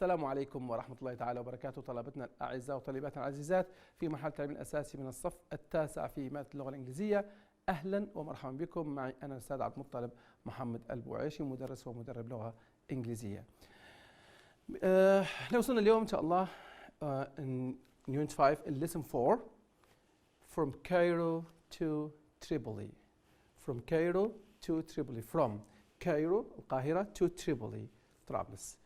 السلام عليكم ورحمة الله تعالى وبركاته طلبتنا الأعزاء وطالباتنا العزيزات في مرحلة التعليم الأساسي من الصف التاسع في مادة اللغة الإنجليزية. أهلا ومرحبا بكم. معي أنا الأستاذ عبد المطلب محمد البوعيشي، مدرس ومدرب لغة إنجليزية. احنا وصلنا اليوم إن شاء الله in Unit 5 in Lesson 4 from Cairo to Tripoli. From Cairo to Tripoli. From Cairo القاهرة to Tripoli Trablus.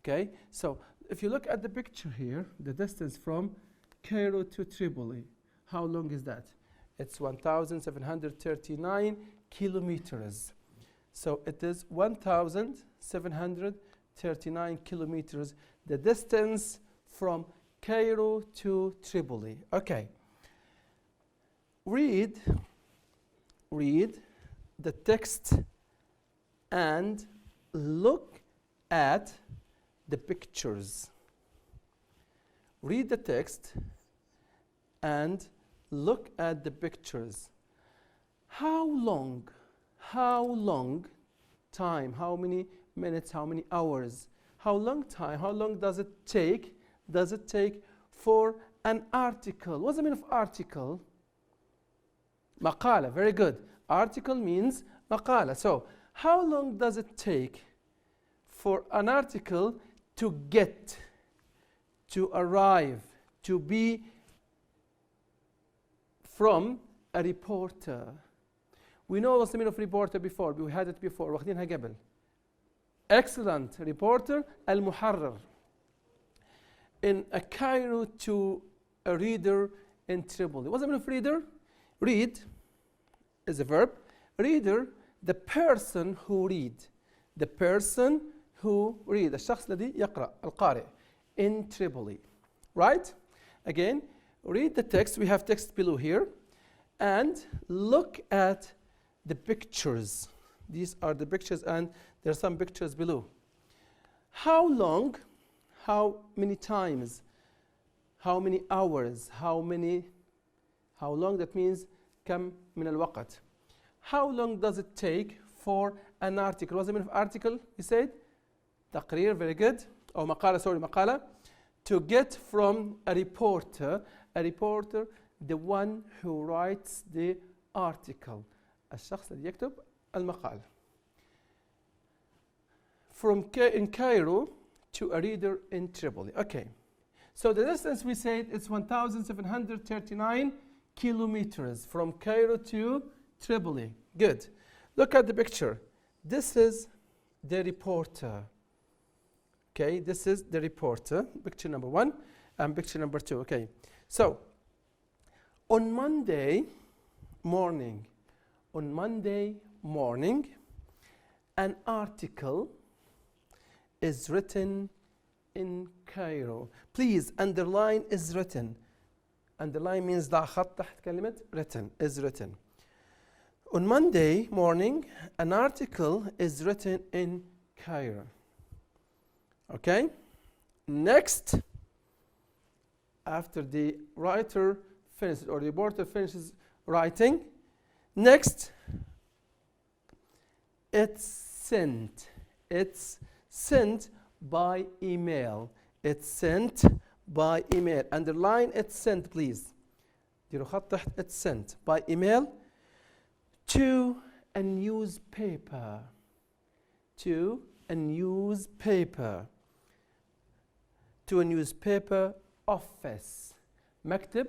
Okay, so if you look at the picture here, the distance from Cairo to Tripoli, how long is that? It's 1,739 kilometers. So it is 1,739 kilometers, the distance from Cairo to Tripoli. Okay. Read the text and look at the pictures. Read the text and look at the pictures. How long time, how many minutes, how many hours, how long time, how long does it take for an article? What's the meaning of article? مقالة, very good. Article means مقالة. So how long does it take for an article to get, to arrive, to be from a reporter? We know what's the meaning of reporter before. We had it before. واخدينها قبل. Excellent. Reporter المحرر. In a Cairo to a reader in Tripoli. What's the meaning of reader? Read is a verb. Reader, the person who read. The person who read. الشخص الذي يقرأ. القارئ. In Tripoli. Right? Again, read the text. We have text below here. And look at the pictures. These are the pictures, and there are some pictures below. How long, how many times, how many hours, how long, that means كم من الوقت. How long does it take for an article? What's the meaning of article? You said? تقرير, very good. أو مقالة, sorry, مقالة. To get from a reporter, the one who writes the article. الشخص الذي يكتب المقال. From in Cairo to a reader in Tripoli. Okay. So the distance we said it's 1,739 kilometers from Cairo to Tripoli. Good. Look at the picture. This is the reporter. Okay, this is the reporter. Picture number 1 and picture number 2. Okay. So on Monday morning, an article is written in Cairo. Please underline is written. Underline means ضع خط تحت كلمة written, is written. On Monday morning, an article is written in Cairo. Okay? Next, after the writer finishes or the reporter finishes writing, next, it's sent by email. It's sent by email. Underline it's sent, please. ديروا خط تحت it's sent by email to a newspaper. To a newspaper. To a newspaper office. مكتب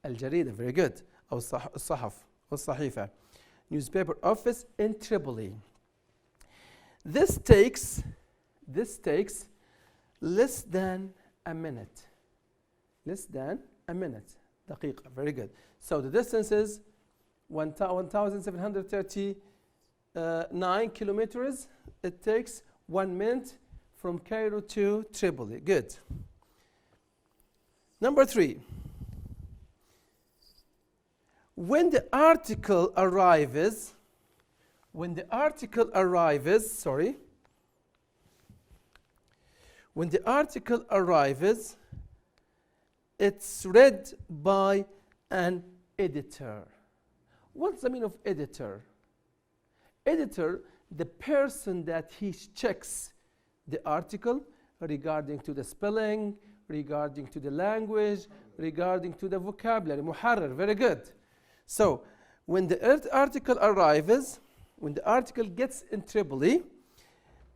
الجريدة, very good. أو الصحف أو الصحيفة. Newspaper office in Tripoli. This takes less than a minute. Less than a minute. دقيقة, very good. So the distance is 1,739 kilometers. It takes 1 minute from Cairo to Tripoli. Good. Number 3. When the article arrives, it's read by an editor. What's the meaning of editor? Editor the person that he checks the article regarding to the spelling, regarding to the language, regarding to the vocabulary. محرر, very good. So when the article arrives, when the article gets in Tripoli,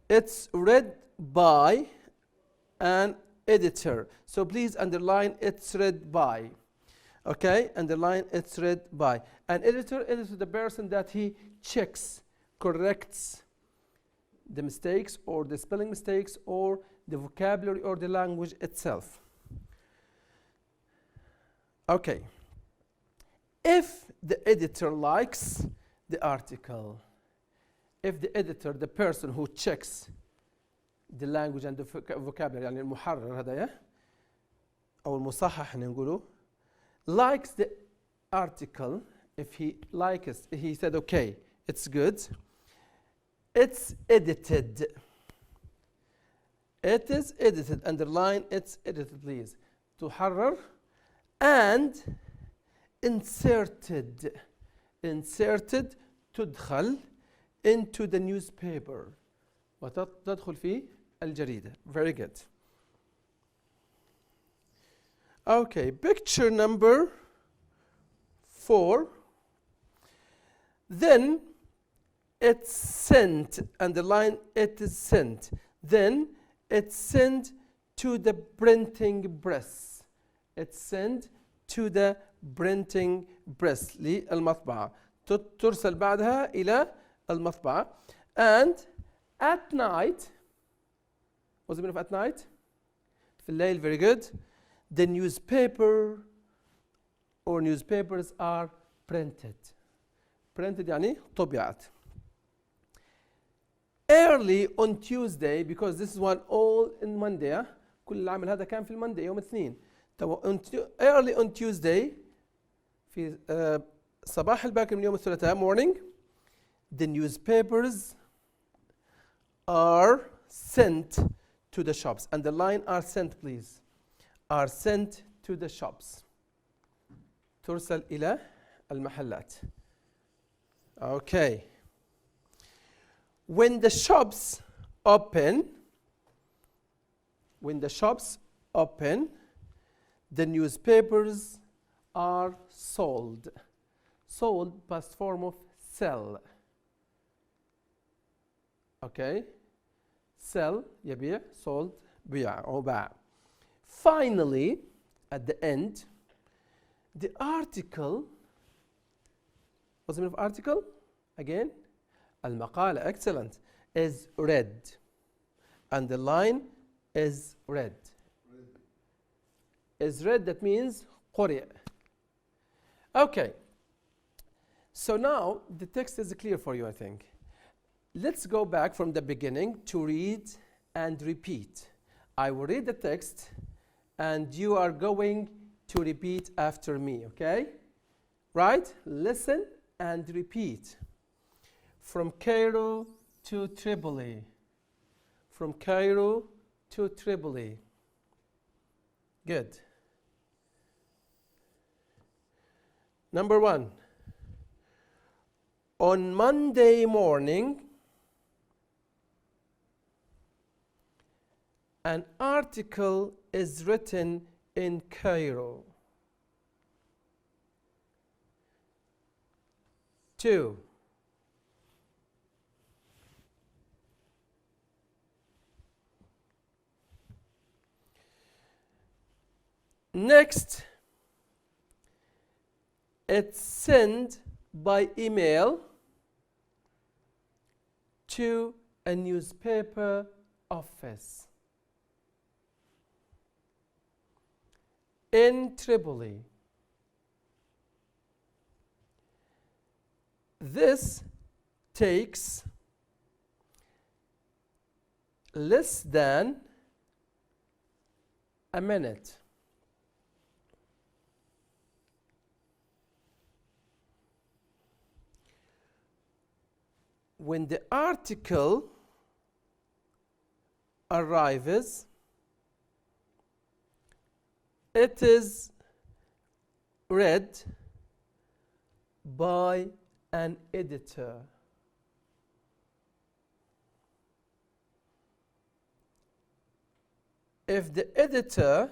it's read by an editor. So please underline it's read by. Okay, underline it's read by. An editor is the person that he checks, corrects the mistakes or the spelling mistakes or the vocabulary or the language itself. Okay. If the editor likes the article, if the editor, the person who checks the language and the vocabulary, يعني المحرر هذا أو المصحح نقوله, likes the article, if he likes, he said okay, it's good, it's edited. It is edited. Underline it's edited, please. تحرر and inserted. Inserted تدخل into the newspaper. وتدخل في الجريدة. Very good. Okay, picture number 4. Then it's sent. Underline it is sent. Then it's sent to the printing press. It's sent to the printing press للمطبعة. ترسل بعدها إلى المطبعة. And at night, what's the meaning of at night? في الليل, very good. The newspaper or newspapers are printed. Printed يعني طبعت. Early on Tuesday, because this is one all in Monday. كل العمل هذا كان في الماندي يوم الاثنين. Early on Tuesday, في صباح الباكر من يوم الثلاثاء, morning, the newspapers are sent to the shops. Underline are sent, please. Are sent to the shops. ترسل إلى المحلات. Okay. When the shops open, the newspapers are sold. Sold, past form of sell. Okay. Sell, يبيع, sold, بيع أو باع. Finally, at the end, the article, what's the meaning of article? Again, المقالة, excellent, is read. And the line is read. Is read, that means قرئ. Okay. So now the text is clear for you, I think. Let's go back from the beginning to read and repeat. I will read the text and you are going to repeat after me, okay? Right? Listen and repeat. From Cairo to Tripoli. From Cairo to Tripoli. Good. Number 1. On Monday morning, an article is written in Cairo. 2. Next, it's sent by email to a newspaper office in Tripoli. This takes less than a minute. When the article arrives, it is read by an editor. if the editor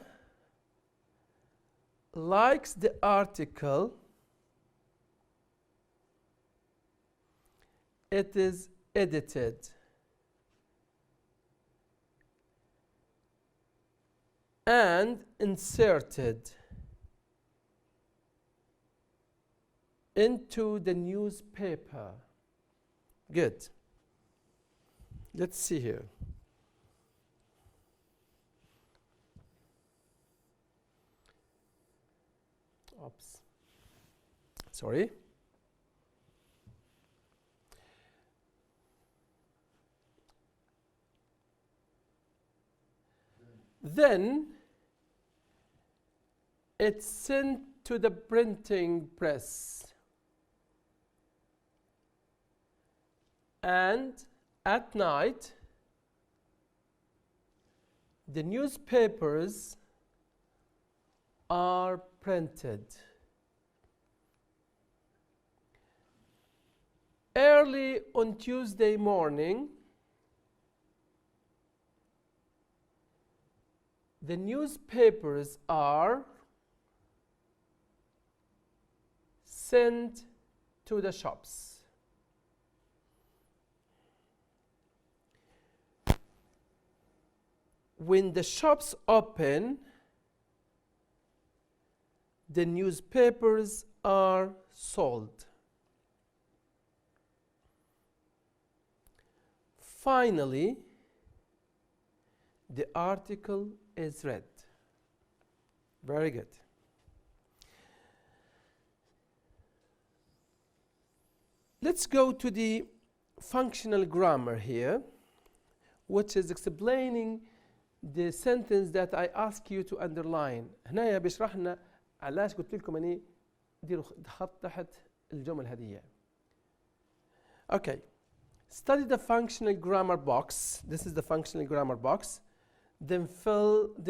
likes the article, it is edited. And inserted into the newspaper. Good. Let's see here. Oops. Sorry. Then it's sent to the printing press. And at night, the newspapers are printed. Early on Tuesday morning, the newspapers are sent to the shops. When the shops open, the newspapers are sold. Finally, the article is read. Very good. Let's go to the functional grammar here, which is explaining the sentence that I ask you to underline. هنا بيشرح لنا علاش قلت لكم اني ديروا خط تحت الجمل هذه. Okay. Study the functional grammar box. This is the functional grammar box. Then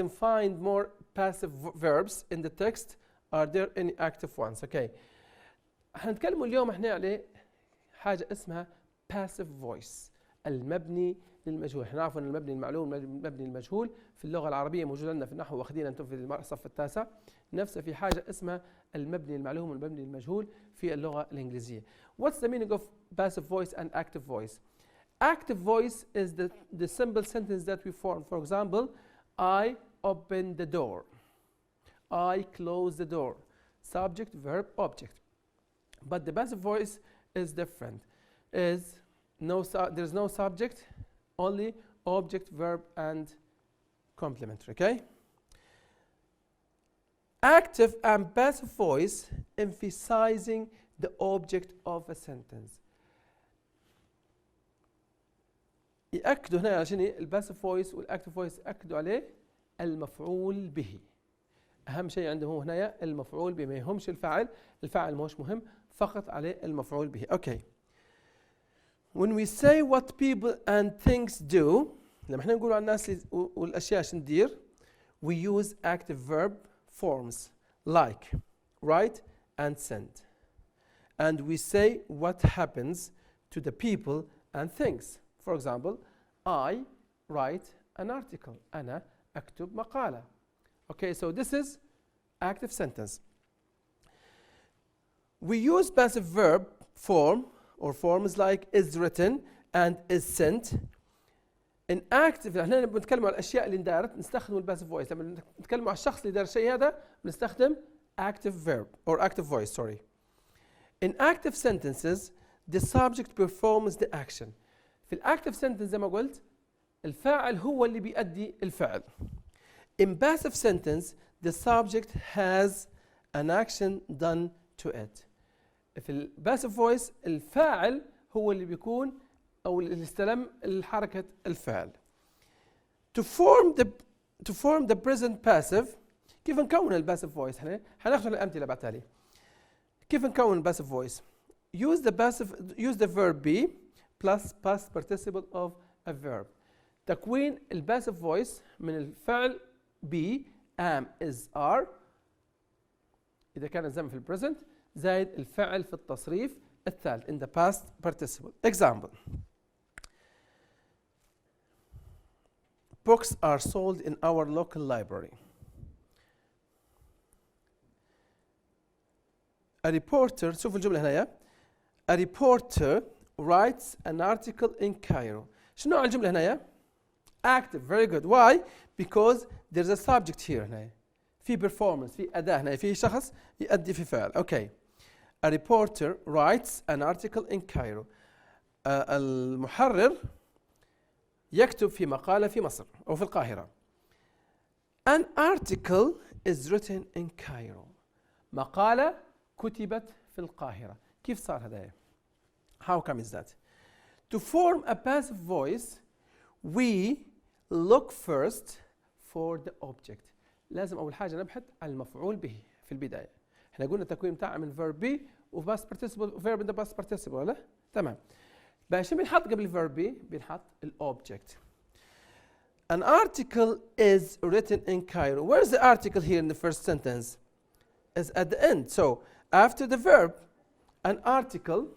find more passive verbs in the text. Are there any active ones? Okay. هنتكلم اليوم احنا على حاجة اسمها passive voice. المبني للمجهول. احنا نعرف ان المبني المعلوم والمبني المجهول في اللغة العربية موجود عندنا في النحو، واخدين انتم في الصف التاسع. نفسه في حاجة اسمها المبني المعلوم والمبني المجهول في اللغة الانجليزية. What's the meaning of passive voice and active voice? Active voice is the simple sentence that we form. For example, I open the door. I close the door. Subject, verb, object. But the passive voice is different. There's no subject, only object, verb, and complementary. Okay? Active and passive voice emphasizing the object of a sentence. يأكدوا هنا عشان الباسيف فويس والاكتف فويس يأكدوا عليه المفعول به. أهم شيء عندهم هنا المفعول به، ما يهمش الفاعل، الفاعل مش مهم، فقط عليه المفعول به. Okay. When we say what people and things do، لما احنا نقول عن الناس والأشياء شو ندير، we use active verb forms like write and send. And we say what happens to the people and things. For example, I write an article. أنا أكتب مقالة. Okay, so this is active sentence. We use passive verb form or forms like is written and is sent. In active احنا بنتكلم على الاشياء اللي اندارت نستخدم الباسيف فويس. لما نتكلم على الشخص اللي دار الشيء هذا بنستخدم active verb or active voice, sorry. In active sentences, the subject performs the action. في الاكتف sentence زي ما قلت الفاعل هو اللي بيؤدي الفعل. In passive sentence, the subject has an action done to it. في الباسيف فويس الفاعل هو اللي بيكون أو اللي استلم الحركة الفعل. To form the present passive، كيف نكون الباسيف فويس؟ حناخذ الأمثلة بعد تالي. كيف نكون الباسيف فويس؟ Use the verb be plus past participle of a verb. تكوين الباسيف فويس من الفعل be am is are إذا كان الزمن في البريزنت زائد الفعل في التصريف الثالث in the past participle. Example: books are sold in our local library. A reporter, شوفوا الجملة هنا. A reporter writes an article in Cairo. شنو نوع الجملة هنا؟ Active, very good. Why? Because there's a subject here هنا. في performance, في أداة هنا، في شخص يؤدي في فعل. Okay. A reporter writes an article in Cairo. المحرر يكتب في مقالة في مصر أو في القاهرة. An article is written in Cairo. مقالة كتبت في القاهرة. كيف صار هذا؟ How come is that? To form a passive voice, we look first for the object. لازم أول حاجة نبحث عن المفعول به في البداية. احنا قلنا التكوين بتاعه من verb be و past participle verb in the past participle ولا؟ تمام. بقى شو بنحط قبل verb be؟ بنحط الobject. An article is written in Cairo. Where's the article here in the first sentence? Is at the end. So after the verb, an article,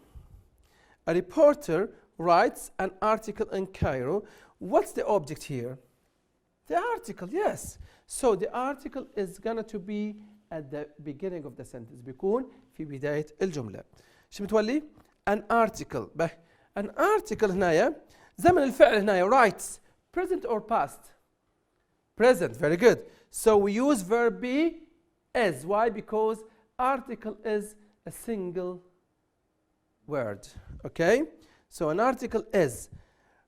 a reporter writes an article in Cairo. What's the object here? The article, yes. So the article is going to be at the beginning of the sentence. بيكون في بداية الجملة. شو بتولي؟ An article. An article هنايا زمن الفعل هنايا writes. Present or past? Present, very good. So we use verb be as. Why? Because article is a single word. Okay? So an article is.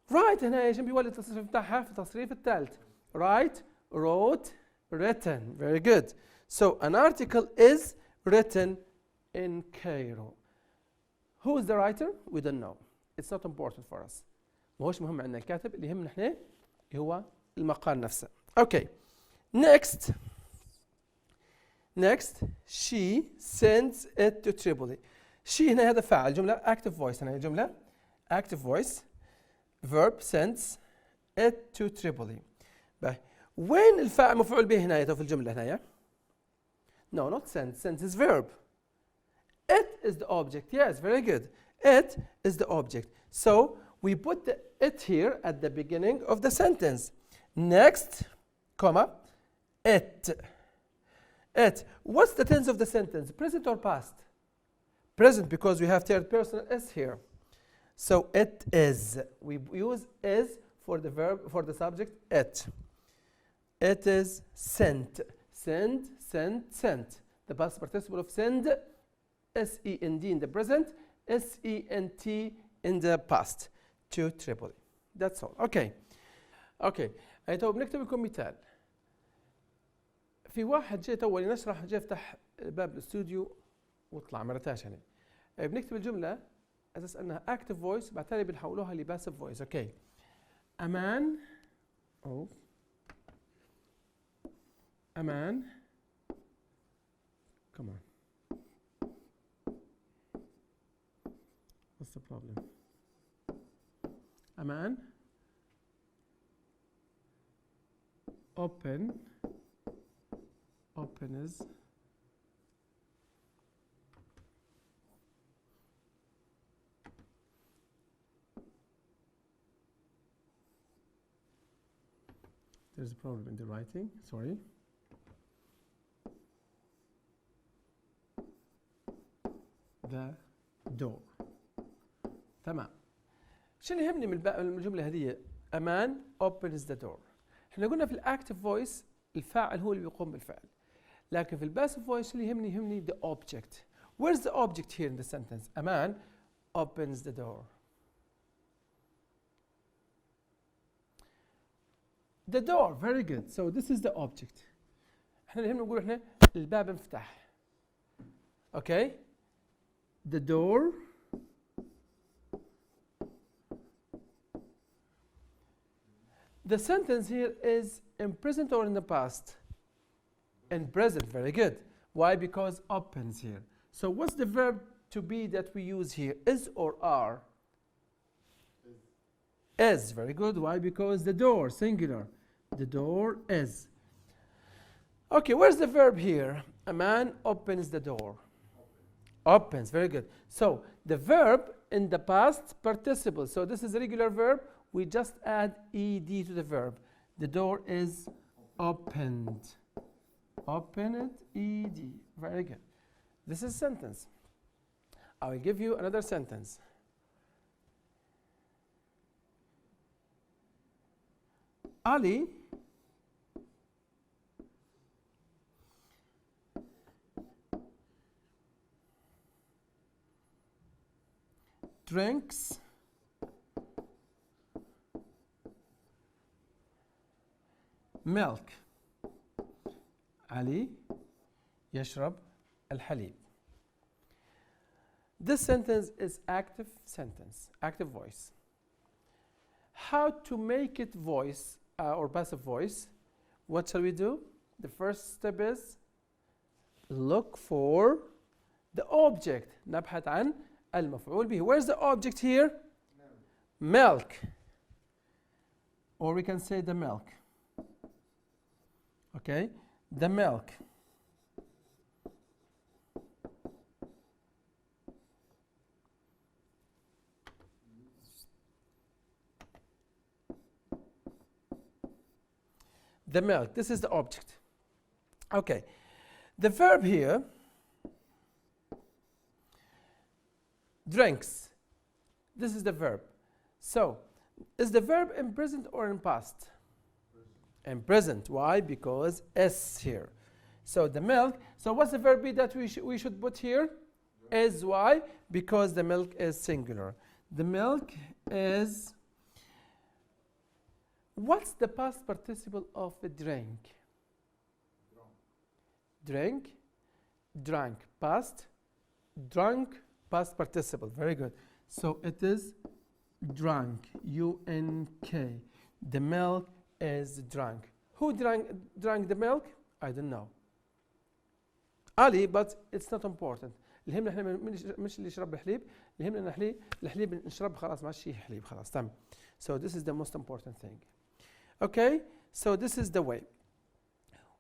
Write هنا ايش بيولد التصريف بتاعها في التصريف الثالث. Write, wrote, written. Very good. So an article is written in Cairo. Who is the writer? We don't know. It's not important for us. ما هوش مهم عندنا الكاتب، اللي يهمنا احنا هو المقال نفسه. Okay. Next. Next. She sends it to Tripoli. She هنا هذا فاعل، جملة active voice هنا جملة active voice. Verb sends it to Tripoli. وين الفاعل مفعول به هنا في الجملة هنا؟ No, not send. Send is verb. It is the object. Yes, very good. It is the object. So we put the it here at the beginning of the sentence. Next, comma, it. It. What's the tense of the sentence? Present or past? Present, because we have third person s here. So it is. We use is for the verb, for the subject, it. It is sent. Send, sent, sent. The past participle of send, S-E-N-D in the present, S-E-N-T in the past. To Tripoli. That's all. Okay. Okay. تو بنكتب لكم مثال. في واحد جاي تو نشرح، جاي يفتح باب الاستوديو واطلع مرتاش عليه. بنكتب الجملة أساس أنها active voice، بعد تالي بنحولوها ل passive voice. Okay. A man. Oh. A man. Come on. What's the problem? A man opens there's a problem in the writing, sorry. The door. تمام. شو اللي يهمني من الجملة هذه؟ A man opens the door. احنا قلنا في الاكتف فويس الفاعل هو اللي بيقوم بالفعل. لكن في الباسيف فويس اللي يهمني the object. Where's the object here in the sentence? A man opens the door. The door, very good. So this is the object. احنا اللي يهمنا نقول احنا الباب انفتح. Okay? The door. The sentence here is in present or in the past? In present, very good. Why? Because opens here. So what's the verb to be that we use here? Is or are? Is, very good. Why? Because the door, singular. The door is. Okay, where's the verb here? A man opens the door. Opens, very good. So the verb in the past participle. So this is a regular verb. We just add ed to the verb. The door is opened. Opened, ed. Very good. This is sentence. I will give you another sentence. Ali drinks milk. علي يشرب الحليب. This sentence is active sentence, active voice. How to make it voice or passive voice? What shall we do? The first step is look for the object. نبحث عن المفعول به. Where's the object here? Milk. Or we can say the milk. Okay, the milk. The milk, this is the object. Okay, the verb here, drinks, this is the verb. So, is the verb in present or in past? In present. Why? Because S here. So the milk, so what's the verb be that we should put here? Is. Why? Because the milk is singular. The milk is, what's the past participle of a drink? Drink, drank, past, drunk, past participle. Very good. So it is drunk, U-N-K. The milk is drunk. Who drank the milk? I don't know. Ali, but it's not important. الهمنا احنا مش اللي يشرب الحليب، الهمنا ان الحليب نشرب خلاص ما عادش فيه حليب خلاص تمام. So this is the most important thing. Okay, so this is the way.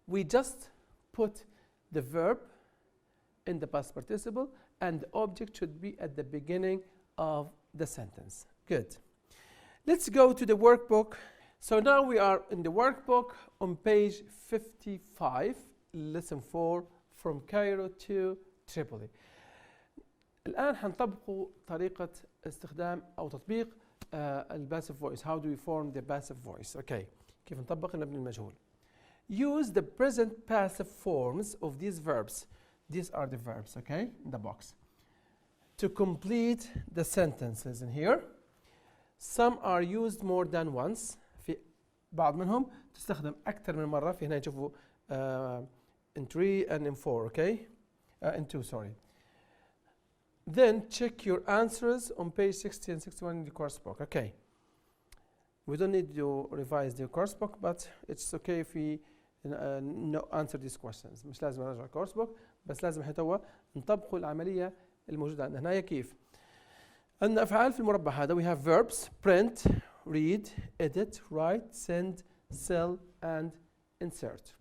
We just put the verb in the past participle and the object should be at the beginning of the sentence. Good. Let's go to the workbook. So now we are in the workbook on page 55, lesson 4, from Cairo to Tripoli. الآن حنطبقوا طريقة استخدام أو تطبيق الباسيف voice. How do we form the passive voice? Okay. كيف نطبق المبني المجهول. Use the present passive forms of these verbs. These are the verbs, okay, in the box. To complete the sentences in here. Some are used more than once. في بعض منهم تستخدم أكثر من مرة. في هنا تشوفوا in 3 and in 4, okay? In 2, sorry. Then check your answers on page 60 and 61 in the course book. Okay. We don't need to revise the course book, but it's okay if we answer these questions. مش لازم نراجع الكورس بوك، بس لازم حتى هو نطبقوا العملية الموجودة عندنا. هنا كيف؟ عندنا أفعال في المربع هذا. We have verbs: print, read, edit, write, send, sell, and insert.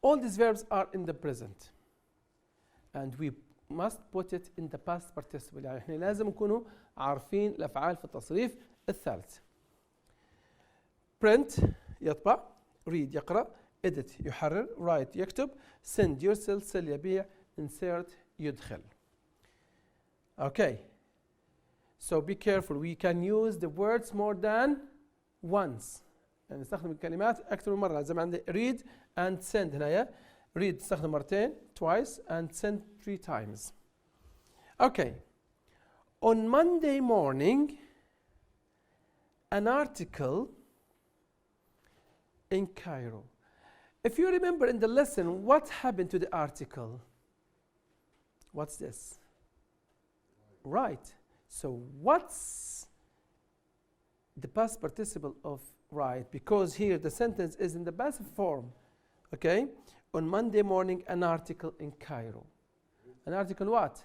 All these verbs are in the present, and we must put it in the past participle. يعني احنا لازم نكونوا عارفين الأفعال في التصريف الثالث. Print يطبع، read يقرأ، edit يحرر، write يكتب، send يرسل، sell يبيع، insert يدخل. Okay. So be careful. We can use the words more than once. يعني نستخدم الكلمات أكثر من مرة. زي ما عندي read and send هنا. Read تستخدم مرتين twice and send 3 times. Okay. On Monday morning, an article in Cairo. If you remember in the lesson, what happened to the article? What's this? Right. So what's the past participle of right? Because here the sentence is in the passive form. Okay? On Monday morning, an article in Cairo. An article what?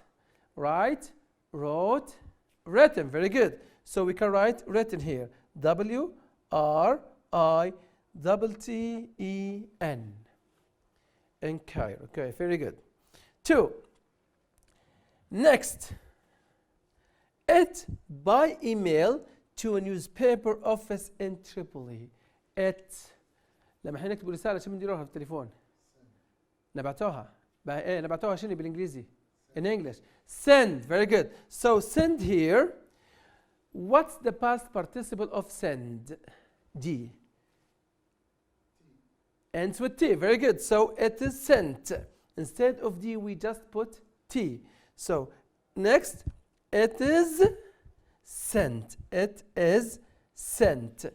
Write, wrote, written. Very good. So we can write written here. W-R-I-T-T-E-N. In Cairo. Okay, very good. 2. Next. It by email to a newspaper office in Tripoli. it. لما احنا نكتب رسالة شو بنديروها في التليفون؟ نبعتوها. ايه نبعتوها شنو بالانجليزي؟ In English. Send. Very good. So send here. What's the past participle of send? D. Ends with T. Very good. So it is sent. Instead of D, we just put T. So next, it is sent. It is sent.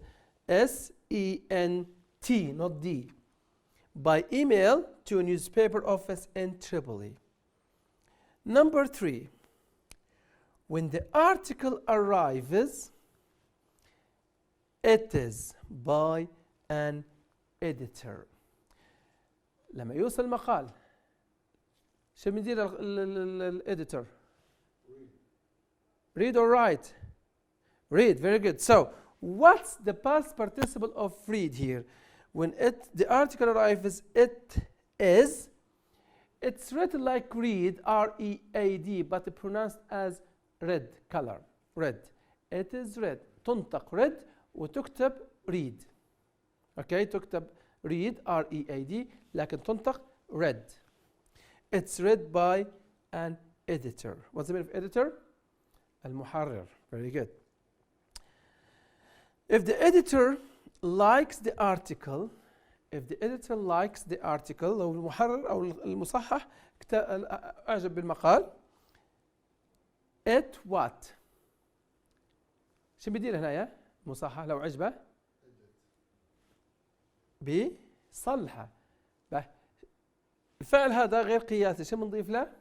S-E-N-T, not D. By email to a newspaper office in Tripoli. Number 3. When the article arrives, it is by an editor. لما يوصل مقال شو بندير الeditor? Read or write? Read. Very good. So what's the past participle of read here? When the article arrives, it is. It's written like read, R-E-A-D, but pronounced as red color. Red. It is red. تنطق red وتكتب read. Okay, تكتب read, R-E-A-D, لكن تنطق red. It's read by an editor. What's the meaning of editor? المحرر. Very good. If the editor likes the article, لو المحرر أو المصحح أعجب بالمقال, it what? شو بيدير هنا المصحح لو عجبه؟ بيصلحه. الفعل هذا غير قياسي, شو بنضيف له؟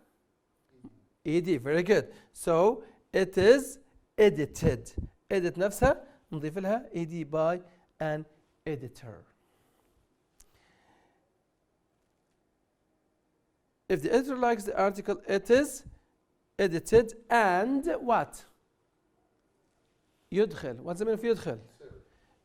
ed. Very good. So it is edited. edit نفسها نضيف لها ed by an editor. If the editor likes the article, it is edited and what? يدخل. What's the meaning of يدخل?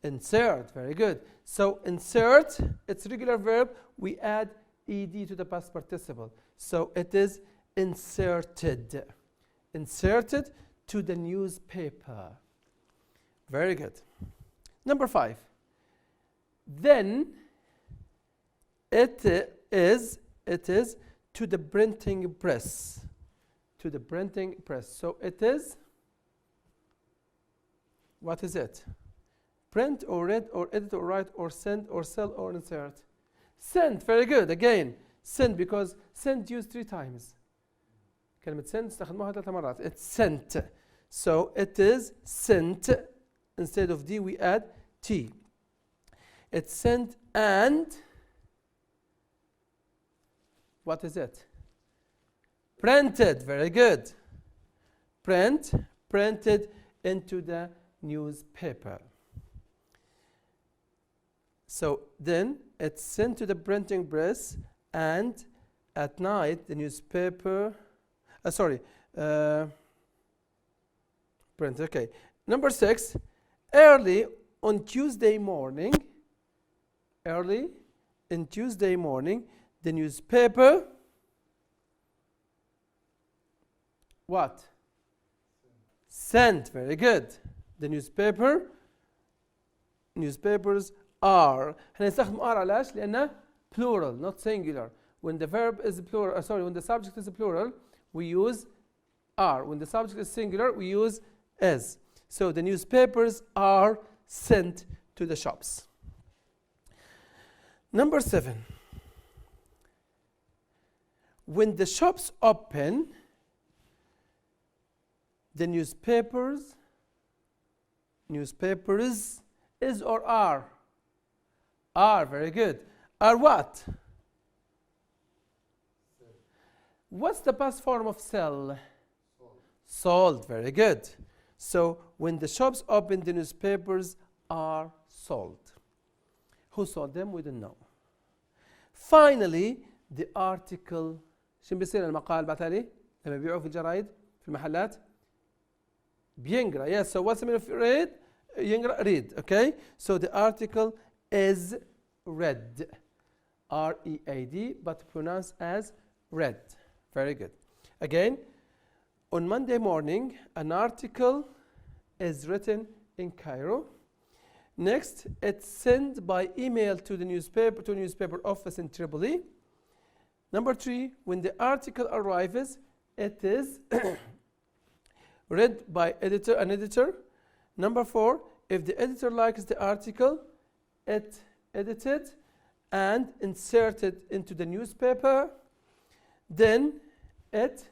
Insert. Very good. So insert, it's regular verb. We add ed to the past participle. So it is inserted. Inserted to the newspaper. Very good. Number 5. Then it is to the printing press. To the printing press. So it is, what is it? Print or read or edit or write or send or sell or insert. Send. Very good. Again, send, because send used 3 times. كلمة send استخدموها 3 مرات. It's sent. So it is sent. Instead of D, we add T. It's sent and what is it? Printed. Very good. Printed into the newspaper. So then it's sent to the printing press, and at night the newspaper, print. Okay. Number 6, early on Tuesday morning, the newspaper, what? Sent. Very good. The newspapers are. هنستخدم are علاش؟ لأنه plural, not singular. When the verb is plural, when the subject is plural, we use are. When the subject is singular, we use is. So the newspapers are sent to the shops. Number 7. When the shops open, the newspapers is or are? Are. Very good. Are what? What's the past form of sell? Sold. Very good. So when the shops open, the newspapers are sold. Who sold them? We don't know. Finally, the article. شو بيصير المقال بعتالي لما يبيعوه في الجرايد في المحلات؟ بينقرا. Yes. So what's the meaning of read? ينقرا. Read. Okay. So the article is read. R-E-A-D, but pronounced as read. Very good. Again, on Monday morning, an article is written in Cairo. Next, it's sent by email to the newspaper office in Tripoli. Number 3, when the article arrives, it is read by an editor. Number 4, if the editor likes the article, it edited and inserted into the newspaper. Then it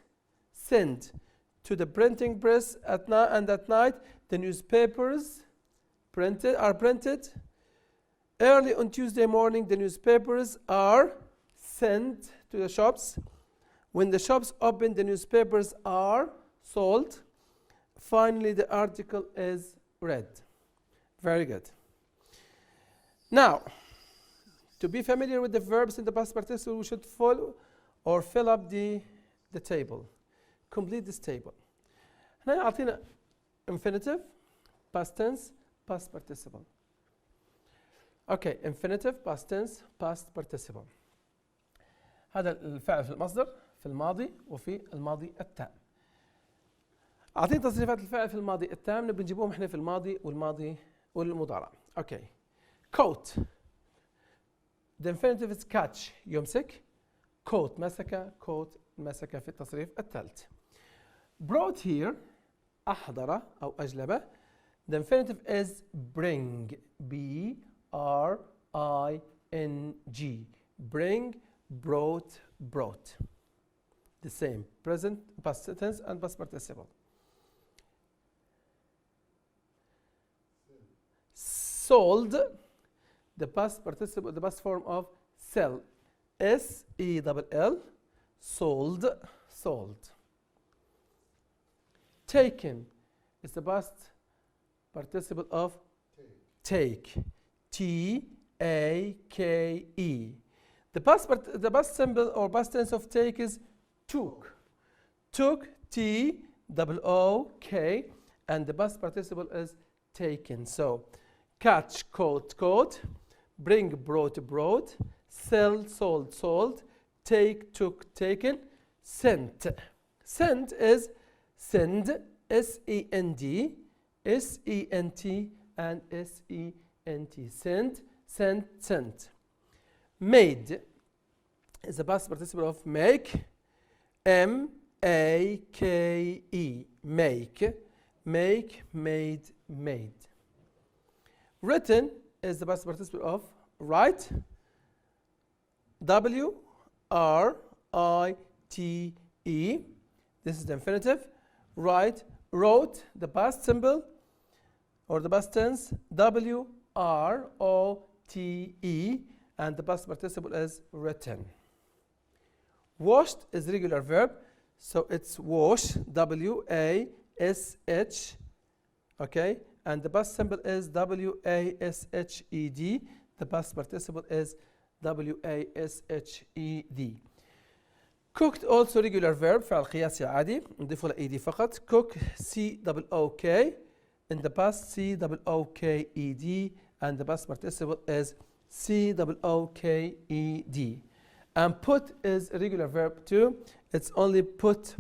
sent to the printing press at night, and at night the newspapers are printed. Early on Tuesday morning, the newspapers are sent to the shops. When the shops open, the newspapers are sold. Finally, the article is read. Very good. Now, to be familiar with the verbs in the past participle, we should follow or fill up the table. Complete this table. هنا يعطينا infinitive, past tense, past participle. Okay, infinitive, past tense, past participle. هذا الفعل في المصدر في الماضي وفي الماضي التام. أعطينا تصريفات الفعل في الماضي التام نبي نجيبهم احنا في الماضي والماضي والمضارع. Okay. Caught. The infinitive is catch. يمسك. Caught مسك. Caught مسك في التصريف الثالث. Brought here أحضر أو أجلب. The infinitive is bring. B-R-I-N-G. Bring, brought, brought. The same. Present, past tense and past participle. Sold. The past participle, the past form of sell. S-E-L-L. Sold, sold. Taken is the past participle of take. T-A-K-E. The past symbol or past tense of take is took. Took, T-O-O-K, and the past participle is taken. So, catch, caught, caught. Bring, brought, brought. Sell, sold, sold. Take, took, taken. Sent. Sent is send, S-E-N-D, S-E-N-T, and S-E-N-T. Sent, sent, sent. Made is the past participle of make. M-A-K-E. Make. Make, made, made. Written is the past participle of write. W-R-I-T-E. This is the infinitive. Write, wrote, the past symbol or the past tense. W-R-O-T-E. And the past participle is written. Washed is regular verb. So it's wash. W-A-S-H. Okay. And the past symbol is W-A-S-H-E-D. The past participle is W-A-S-H-E-D. Cooked also regular verb فعل قياسي عادي نضيف له E-D فقط. Cook C-O-O-K. In the past C-O-O-K-E-D. And the past participle is C-O-O-K-E-D. And put is a regular verb too. It's only put.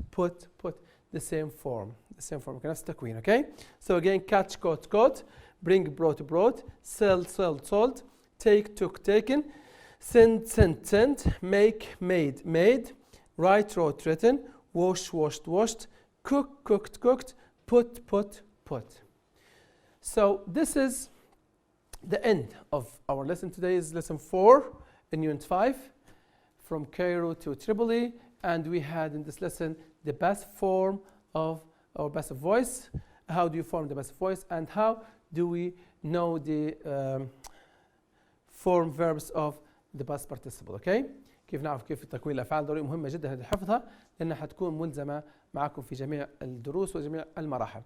The same form. The same form. نفس التكوين. Okay. So again, catch, caught, caught. Bring, brought, brought. Sell, sold, sold. Take, took, taken. Send, sent, sent. Make, made, made. Write, wrote, written. Wash, washed, washed. Cook, cooked, cooked. Put, put, put. So this is the end of our lesson. Today is lesson 4 in Unit 5 from Cairo to Tripoli, and we had in this lesson the past form of our passive voice. How do you form the passive voice, and how do we know the form verbs of the past participle? Okay. كيف نعرف كيف تكوين الأفعال؟ ضروري مهمة جدا هذه حفظها لأنها حتكون ملزمة معكم في جميع الدروس وجميع المراحل.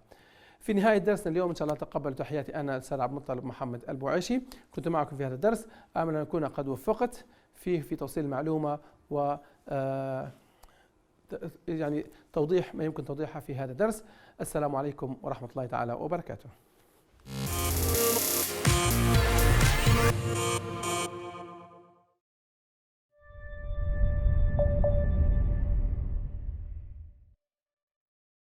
في نهاية درسنا اليوم إن شاء الله تقبلوا تحياتي أنا الأستاذ عبد المطلب محمد البوعيشي. كنت معكم في هذا الدرس. أمل أن أكون قد وفقت فيه في توصيل المعلومة و يعني توضيح ما يمكن توضيحها في هذا الدرس. السلام عليكم ورحمة الله تعالى وبركاته.